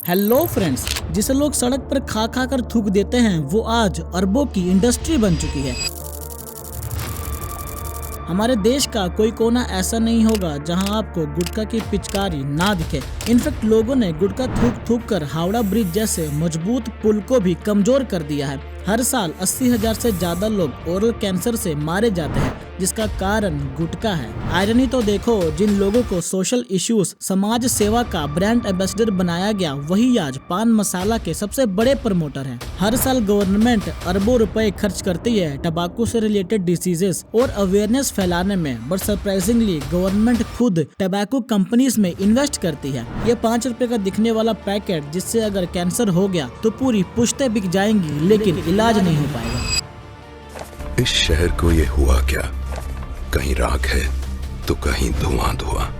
Hello friends, जिसे लोग सड़क पर खा खा कर थूक देते हैं वो आज अरबों की इंडस्ट्री बन चुकी है। हमारे देश का कोई कोना ऐसा नहीं होगा जहां आपको गुटखा की पिचकारी ना दिखे। इनफैक्ट लोगों ने गुटखा थूक थूक कर हावड़ा ब्रिज जैसे मजबूत पुल को भी कमजोर कर दिया है। हर साल 80,000 से ज्यादा लोग ओरल कैंसर से मारे जाते हैं, जिसका कारण गुटखा है। आयरनी तो देखो, जिन लोगों को सोशल इश्यूज समाज सेवा का ब्रांड एम्बेसडर बनाया गया वही आज पान मसाला के सबसे बड़े प्रमोटर हैं। हर साल गवर्नमेंट अरबों रुपए खर्च करती है टबाकू से रिलेटेड डिसीजेस और अवेयरनेस फैलाने में, बट सरप्राइजिंगली गवर्नमेंट खुद टबाकू कंपनीज में इन्वेस्ट करती है। ये 5 रुपए का दिखने वाला पैकेट जिससे अगर कैंसर हो गया तो पूरी पुश्तें बिक जाएंगी, लेकिन इलाज नहीं हो पाएगा। इस शहर को ये हुआ क्या? कहीं राख है तो कहीं धुआं धुआं।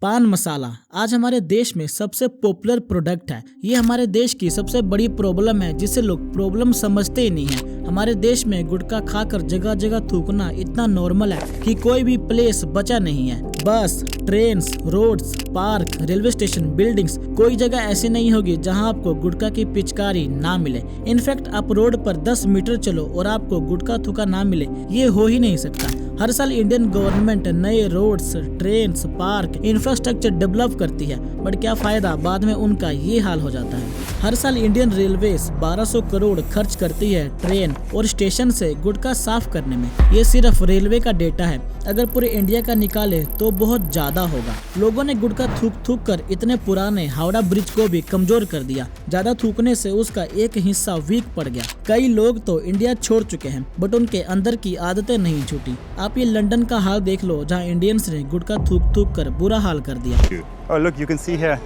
पान मसाला आज हमारे देश में सबसे पॉपुलर प्रोडक्ट है। ये हमारे देश की सबसे बड़ी प्रॉब्लम है जिसे लोग प्रॉब्लम समझते ही नहीं है। हमारे देश में गुटखा खाकर जगह जगह थूकना इतना नॉर्मल है कि कोई भी प्लेस बचा नहीं है। Bus, trains, roads, park, railway station, buildings, कोई जगह ऐसी नहीं होगी जहां आपको गुटखा की पिचकारी ना मिले। इनफैक्ट आप रोड पर 10 मीटर चलो और आपको गुटखा थूका ना मिले, ये हो ही नहीं सकता। हर साल इंडियन गवर्नमेंट नए roads, trains, park, infrastructure develop करती है, बट क्या फायदा, बाद में उनका ये हाल हो जाता है। हर साल इंडियन रेलवेज 1200 करोड़ खर्च करती है ट्रेन और स्टेशन से गुटखा साफ करने में। ये सिर्फ रेलवे का डेटा है, अगर पूरे इंडिया का निकाले तो बहुत ज्यादा होगा। लोगों ने गुटखा थूक थूक कर इतने पुराने हावड़ा ब्रिज को भी कमजोर कर दिया। ज्यादा थूकने से उसका एक हिस्सा वीक पड़ गया। कई लोग तो इंडिया छोड़ चुके हैं, बट उनके अंदर की आदतें नहीं छूटी। आप ये लंदन का हाल देख लो, जहाँ इंडियंस ने गुटखा थूक थूक कर बुरा हाल कर दिया। Oh look, you can see here,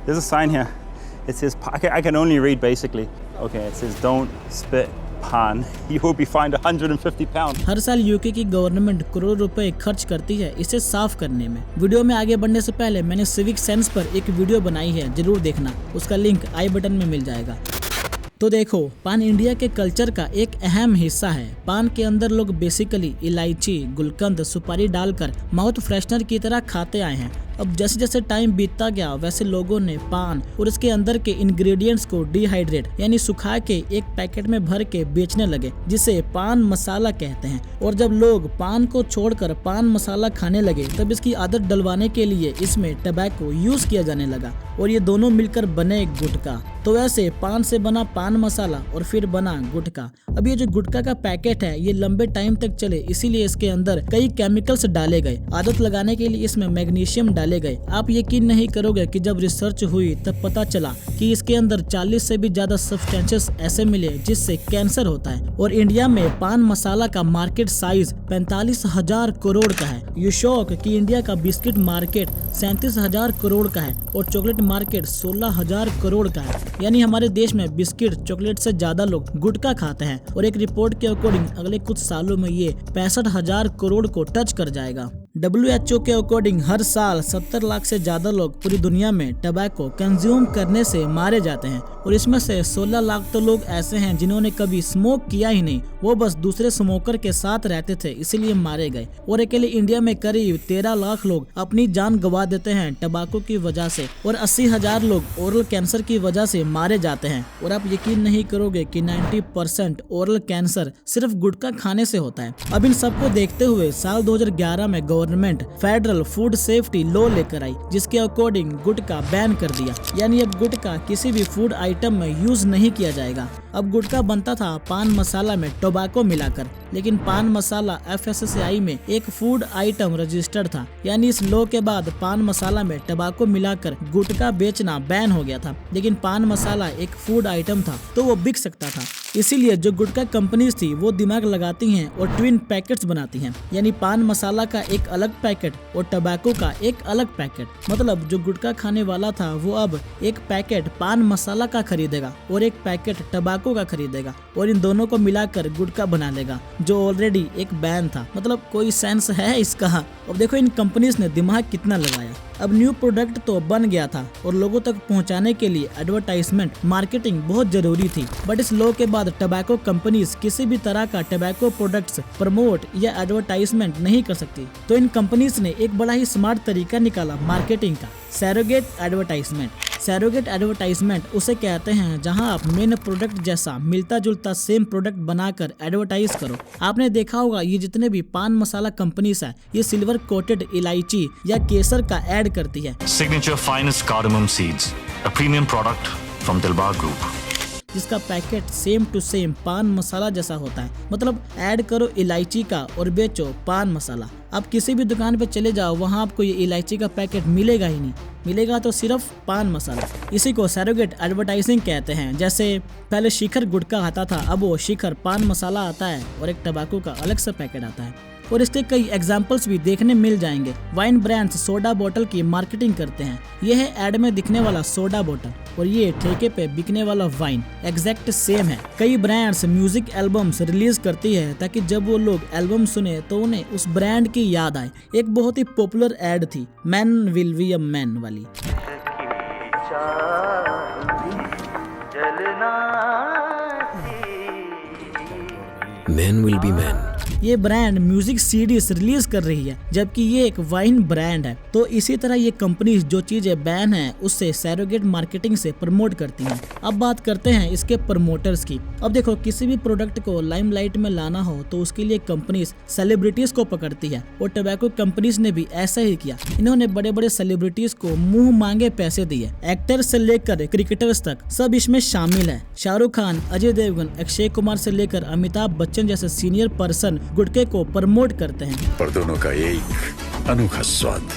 there's a sign here. It says, I can only read basically. Okay, it says don't spit pan. You will be fined £150. हर साल यूके की गवर्नमेंट करोड़ रुपए खर्च करती है इसे साफ करने में। वीडियो में आगे बढ़ने से पहले मैंने सिविक सेंस पर एक वीडियो बनाई है, जरूर देखना, उसका लिंक आई बटन में मिल जाएगा। तो देखो, पान इंडिया के कल्चर का एक अहम हिस्सा है। पान के अंदर लोग बेसिकली इलायची, गुलकंद, सुपारी डालकर माउथ फ्रेशनर की तरह खाते आए हैं। अब जैसे जैसे टाइम बीतता गया वैसे लोगों ने पान और इसके अंदर के इंग्रेडिएंट्स को डिहाइड्रेट यानी सुखा के एक पैकेट में भर के बेचने लगे, जिसे पान मसाला कहते हैं। और जब लोग पान को छोड़कर पान मसाला खाने लगे तब इसकी आदत डलवाने के लिए इसमें टबैको यूज किया जाने लगा और ये दोनों मिलकर बने गुटखा। तो वैसे पान से बना पान मसाला और फिर बना गुटखा। अब ये जो गुटखा का पैकेट है ये लंबे टाइम तक चले, इसीलिए इसके अंदर कई केमिकल्स डाले गए। आदत लगाने के लिए इसमें मैग्नीशियम डाले गए। आप यकीन नहीं करोगे कि जब रिसर्च हुई तब पता चला कि इसके अंदर 40 से भी ज्यादा सब्सटेंसेस ऐसे मिले जिससे कैंसर होता है। और इंडिया में पान मसाला का मार्केट साइज 45,000 करोड़ का है। यू शॉक कि इंडिया का बिस्किट मार्केट 37,000 करोड़ का है और चॉकलेट मार्केट 16,000 करोड़ का है। यानी हमारे देश में बिस्किट, चॉकलेट से ज्यादा लोग गुटखा खाते हैं और एक रिपोर्ट के अकॉर्डिंग अगले कुछ सालों में ये 65,000 करोड़ को टच कर जाएगा। WHO के अकॉर्डिंग हर साल 70 लाख से ज्यादा लोग पूरी दुनिया में टबैको कंज्यूम करने से मारे जाते हैं और इसमें से 16 लाख तो लोग ऐसे हैं जिन्होंने कभी स्मोक किया ही नहीं, वो बस दूसरे स्मोकर के साथ रहते थे इसीलिए मारे गए। और अकेले इंडिया में करीब 13 लाख लोग अपनी जान गंवा देते हैं टबैको की वजह से और 80,000 लोग ओरल कैंसर की वजह से मारे जाते हैं। और आप यकीन नहीं करोगे कि 90% ओरल कैंसर सिर्फ गुटखा खाने से होता है। अब इन सबको देखते हुए साल 2011 में government federal food safety law लेकर आई, जिसके अकॉर्डिंग गुटखा बैन कर दिया। यानी अब गुटखा किसी भी फूड आइटम में यूज नहीं किया जाएगा। अब गुटखा बनता था पान मसाला में टोबैको मिलाकर, लेकिन पान मसाला FSSAI में एक फूड आइटम रजिस्टर्ड था। यानी इस लॉ के बाद पान मसाला में टोबैको मिलाकर गुटखा बेचना बैन हो गया था, लेकिन पान मसाला एक फूड आइटम था तो वो बिक सकता था। इसीलिए जो गुटखा कंपनीज थी वो दिमाग लगाती हैं और ट्विन पैकेट्स बनाती हैं, यानी पान मसाला का एक अलग पैकेट और टबैको का एक अलग पैकेट। मतलब जो गुटखा खाने वाला था वो अब एक पैकेट पान मसाला का खरीदेगा और एक पैकेट टबैको का खरीदेगा और इन दोनों को मिलाकर गुटखा बना लेगा, जो ऑलरेडी एक बैन था। मतलब कोई सेंस है इसका? अब देखो इन कंपनीज ने दिमाग कितना लगाया। अब न्यू प्रोडक्ट तो बन गया था और लोगों तक पहुंचाने के लिए एडवर्टाइजमेंट मार्केटिंग बहुत जरूरी थी। बट इस लॉ के बाद टबैको कंपनीज किसी भी तरह का टबैको प्रोडक्ट्स प्रमोट या एडवर्टाइजमेंट नहीं कर सकती। तो इन कंपनीज ने एक बड़ा ही स्मार्ट तरीका निकाला मार्केटिंग का, सैरोगेट एडवर्टाइजमेंट। सैरोगेट एडवर्टाइजमेंट उसे कहते हैं जहां आप मेन प्रोडक्ट जैसा मिलता जुलता सेम प्रोडक्ट बनाकर एडवर्टाइज करो। आपने देखा होगा ये जितने भी पान मसाला कंपनीज है ये सिल्वर कोटेड इलायची या केसर का ऐड करती है। Signature finest cardamom seeds, a premium product from Dilbar Group. जिसका पैकेट सेम टू सेम पान मसाला जैसा होता है। मतलब ऐड करो इलायची का और बेचो पान मसाला। आप किसी भी दुकान पे चले जाओ वहाँ आपको ये इलायची का पैकेट मिलेगा ही नहीं, मिलेगा तो सिर्फ पान मसाला। इसी को सैरोगेट एडवर्टाइजिंग कहते हैं। जैसे पहले शिखर गुटखा आता था, अब वो शिखर पान मसाला आता है और एक टबाको का अलग सा पैकेट आता है। और इसके कई एग्जाम्पल्स भी देखने मिल जाएंगे। वाइन ब्रांड्स सोडा बोतल की मार्केटिंग करते हैं। यह है ऐड में दिखने वाला सोडा बोतल और ये ठेके पे बिकने वाला वाइन, एग्जैक्ट सेम है। कई ब्रांड्स म्यूजिक एल्बम्स रिलीज करती है ताकि जब वो लोग एल्बम सुने तो उन्हें उस ब्रांड की याद आए। एक बहुत ही पॉपुलर ऐड थी man will be a man वाली। Man will be man. ये ब्रांड म्यूजिक सीडीज रिलीज कर रही है जबकि ये एक वाइन ब्रांड है। तो इसी तरह ये कंपनीज जो चीजें बैन है उससे सैरोगेट मार्केटिंग से प्रमोट करती हैं। अब बात करते हैं इसके प्रमोटर्स की। अब देखो किसी भी प्रोडक्ट को लाइमलाइट में लाना हो तो उसके लिए कंपनीज सेलिब्रिटीज को पकड़ती है और टोबैको कंपनीज ने भी ऐसा ही किया। इन्होंने बड़े बड़े सेलिब्रिटीज को मुंह मांगे पैसे दिए। एक्टर्स से लेकर क्रिकेटर्स तक सब इसमें शामिल है। शाहरुख खान, अजय देवगन, अक्षय कुमार से लेकर अमिताभ बच्चन जैसे सीनियर पर्सन गुटखे को प्रमोट करते हैं। पर दोनों का एक अनोखा स्वाद,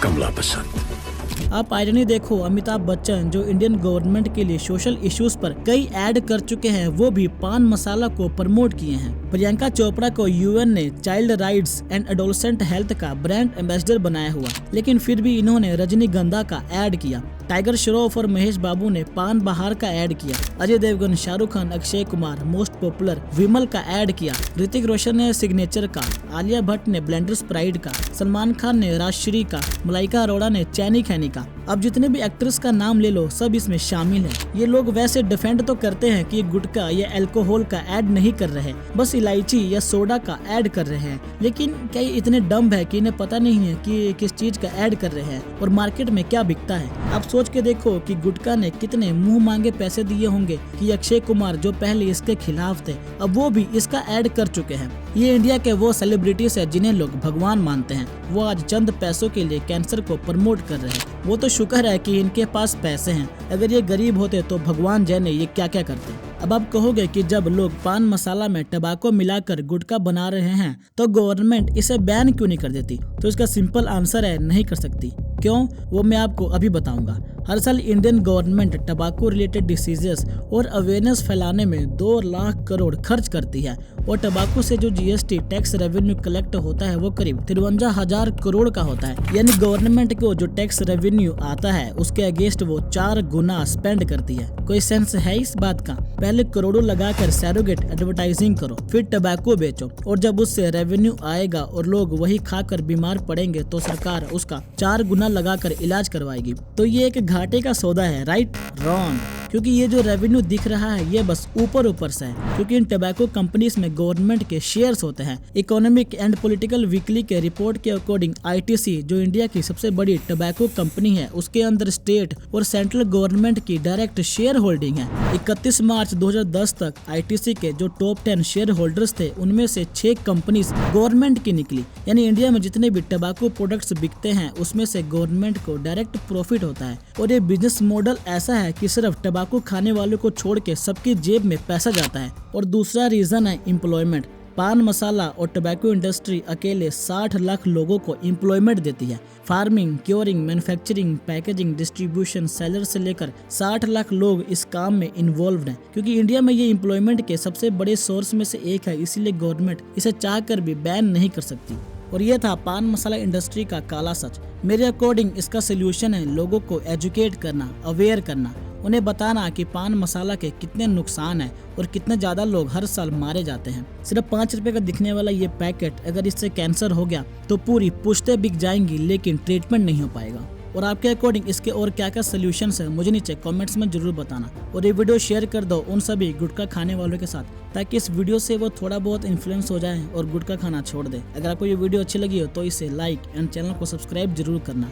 कमला पसंद। आप आयरनी देखो, अमिताभ बच्चन जो इंडियन गवर्नमेंट के लिए सोशल इश्यूज पर कई ऐड कर चुके हैं वो भी पान मसाला को प्रमोट किए हैं। प्रियंका चोपड़ा को यूएन ने child rights and adolescent health का ब्रांड एम्बेसडर बनाया हुआ, लेकिन फिर भी इन्होंने रजनीगंधा का ऐड किया। टाइगर श्रॉफ और महेश बाबू ने पान बहार का ऐड किया। अजय देवगन, शाहरुख खान, अक्षय कुमार मोस्ट पॉपुलर विमल का ऐड किया। ऋतिक रोशन ने सिग्नेचर का, आलिया भट्ट ने ब्लेंडर्स प्राइड का, सलमान खान ने राजश्री का, मलाइका अरोड़ा ने चैनी खैनी का। अब जितने भी एक्ट्रेस का नाम ले लो सब इसमें शामिल है। ये लोग वैसे डिफेंड तो करते हैं कि गुटखा या अल्कोहल का ऐड नहीं कर रहे, बस इलायची या सोडा का ऐड कर रहे हैं। लेकिन क्या ये इतने डम्ब है कि इन्हें पता नहीं है कि किस चीज का ऐड कर रहे हैं और मार्केट में क्या बिकता है। आप सोच के देखो कि गुटखा ने कितने मुंह मांगे पैसे दिए होंगे कि अक्षय कुमार जो पहले इसके खिलाफ थे अब वो भी इसका ऐड कर चुके हैं। ये इंडिया के वो सेलिब्रिटीज है जिन्हें लोग भगवान मानते हैं, वो आज चंद पैसों के लिए कैंसर को प्रमोट कर रहे हैं। वो तो शुक्र है कि इनके पास पैसे हैं, अगर ये गरीब होते तो भगवान जाने ये क्या क्या करते। अब आप कहोगे कि जब लोग पान मसाला में टबाको मिलाकर गुटखा बना रहे हैं तो गवर्नमेंट इसे बैन क्यों नहीं कर देती? तो इसका सिंपल आंसर है नहीं कर सकती। क्यों, वो मैं आपको अभी बताऊंगा। हर साल इंडियन गवर्नमेंट टबाको रिलेटेड डिसीजेस और अवेयरनेस फैलाने में 2 लाख करोड़ खर्च करती है और टबाको से जो जीएसटी टैक्स रेवेन्यू कलेक्ट होता है वो करीब 53,000 करोड़ का होता है। यानी गवर्नमेंट को जो टैक्स रेवेन्यू आता है उसके अगेंस्ट वो 4 गुना स्पेंड करती है। कोई सेंस है इस बात का? पहले करोड़ों लगाकर सैरोगेट एडवर्टाइजिंग करो, फिर टबाको बेचो और जब उससे रेवेन्यू आएगा और लोग वही खाकर बीमार पड़ेंगे तो सरकार उसका 4 गुना लगाकर इलाज करवाएगी। तो ये एक घाटे का सौदा है, राइट? रॉन्ग, क्योंकि ये जो रेवेन्यू दिख रहा है ये बस ऊपर से है, क्योंकि इन टबैको कंपनीज में गवर्नमेंट के शेयर्स होते हैं। इकोनॉमिक एंड पॉलिटिकल वीकली के रिपोर्ट के अकॉर्डिंग आईटीसी जो इंडिया की सबसे बड़ी टबैको कंपनी है उसके अंदर स्टेट और सेंट्रल गवर्नमेंट की डायरेक्ट शेयर होल्डिंग है। 31 मार्च 2010 तक आईटीसी के जो टॉप 10 शेयर होल्डर्स थे उनमें से 6 कंपनीज गवर्नमेंट की निकली। यानी इंडिया में जितने भी टबैको प्रोडक्ट्स बिकते हैं उसमें से गवर्नमेंट को डायरेक्ट प्रॉफिट होता है। और ये बिजनेस मॉडल ऐसा है कि सिर्फ टबाको खाने वालों को छोड़ के सबकी जेब में पैसा जाता है। और दूसरा रीजन है एम्प्लॉयमेंट। पान मसाला और टबैको इंडस्ट्री अकेले 60 लाख लोगों को एम्प्लॉयमेंट देती है। Farming, curing, manufacturing, packaging, distribution, seller से लेकर 60 लाख लोग इस काम में इन्वॉल्व हैं। क्योंकि इंडिया में ये एम्प्लॉयमेंट के सबसे बड़े सोर्स में से एक है, इसीलिए गवर्नमेंट इसे चाहकर भी बैन नहीं कर सकती। और ये था पान मसाला इंडस्ट्री का काला सच। मेरे अकॉर्डिंग इसका सोल्यूशन है लोगों को एजुकेट करना, अवेयर करना उन्हें बताना कि पान मसाला के कितने नुकसान हैं और कितने ज़्यादा लोग हर साल मारे जाते हैं। सिर्फ 5 रुपए का दिखने वाला ये पैकेट अगर इससे कैंसर हो गया तो पूरी पुश्तें बिक जाएंगी, लेकिन ट्रीटमेंट नहीं हो पाएगा। और आपके अकॉर्डिंग इसके और क्या क्या सोल्यूशंस है मुझे नीचे कमेंट्स में जरूर बताना। और ये वीडियो शेयर कर दो उन सभी गुटखा खाने वालों के साथ, ताकि इस वीडियो से वो थोड़ा बहुत इन्फ्लुएंस हो जाए और गुटखा खाना छोड़ दे। अगर आपको ये वीडियो अच्छी लगी हो तो इसे लाइक एंड चैनल को सब्सक्राइब जरूर करना।